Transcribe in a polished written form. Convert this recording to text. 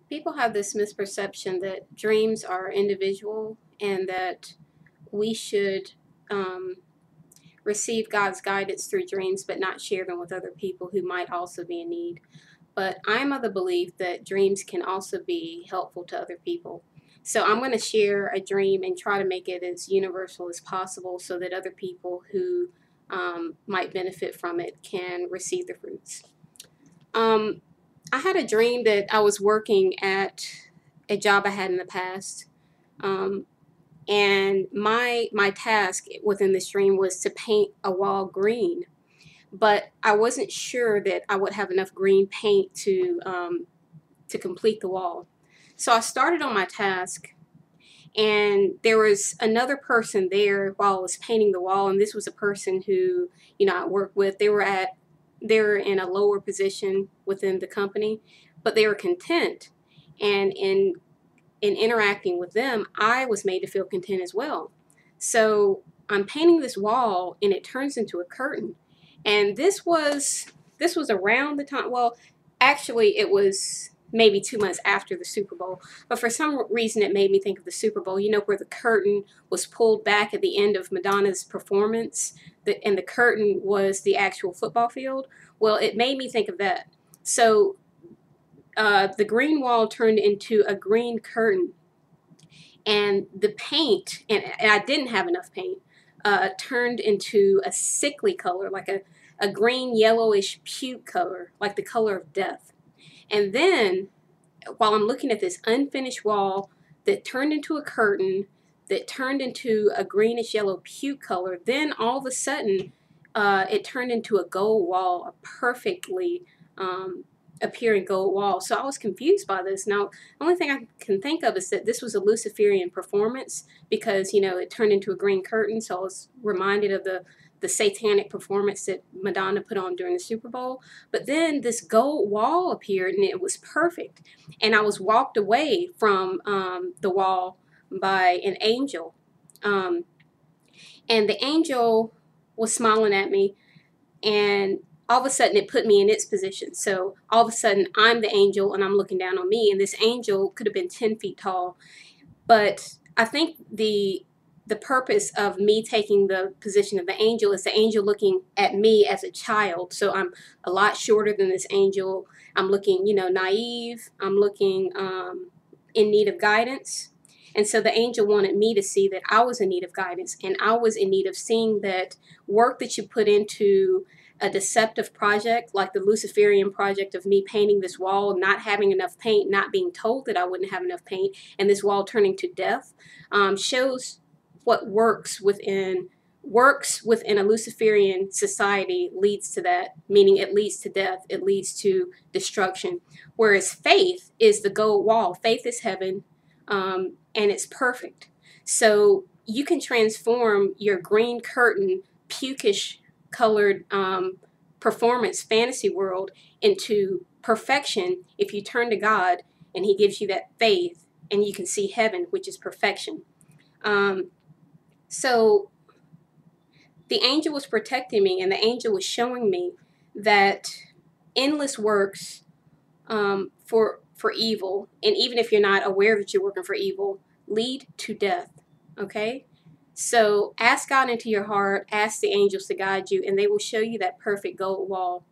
People have this misperception that dreams are individual and that we should receive God's guidance through dreams but not share them with other people who might also be in need. But I'm of the belief that dreams can also be helpful to other people. So I'm going to share a dream and try to make it as universal as possible so that other people who might benefit from it can receive the fruits. Um, I had a dream that I was working at a job I had in the past, um, and my task within this dream was to paint a wall green. But I wasn't sure that I would have enough green paint to complete the wall. So I started on my task, and there was another person there while I was painting the wall, and this was a person who I worked with. They were in a lower position within the company, but they were content. And in interacting with them, I was made to feel content as well. So I'm painting this wall, and it turns into a curtain. And this was around the time. Well, actually, it was maybe 2 months after the Super Bowl. But for some reason, it made me think of the Super Bowl. You know, where the curtain was pulled back at the end of Madonna's performance, and the curtain was the actual football field. Well, it made me think of that. So the green wall turned into a green curtain, and the paint, and I didn't have enough paint, turned into a sickly color, like a green yellowish puke color, like the color of death. And then, while I'm looking at this unfinished wall that turned into a curtain, that turned into a greenish yellow puke color, then all of a sudden, it turned into a gold wall, a perfectly appearing gold wall. So I was confused by this. Now, the only thing I can think of is that this was a Luciferian performance because, it turned into a green curtain. So I was reminded of the satanic performance that Madonna put on during the Super Bowl. But then this gold wall appeared, and it was perfect. And I was walked away from the wall by an angel. Um, and the angel was smiling at me, and all of a sudden it put me in its position. So all of a sudden I'm the angel, and I'm looking down on me, and this angel could have been 10 feet tall. But I think the purpose of me taking the position of the angel is the angel looking at me as a child. So I'm a lot shorter than this angel. I'm looking, naive. I'm looking in need of guidance. And so the angel wanted me to see that I was in need of guidance, and I was in need of seeing that work that you put into a deceptive project, like the Luciferian project of me painting this wall, not having enough paint, not being told that I wouldn't have enough paint, and this wall turning to death, shows what works within a Luciferian society leads to that, meaning it leads to death, it leads to destruction. Whereas faith is the gold wall. Faith is heaven, and it's perfect. So you can transform your green curtain, pukish colored performance fantasy world into perfection if you turn to God and He gives you that faith, and you can see heaven, which is perfection. So the angel was protecting me, and the angel was showing me that endless works for evil, and even if you're not aware that you're working for evil, lead to death. Okay? So ask God into your heart, ask the angels to guide you, and they will show you that perfect gold wall.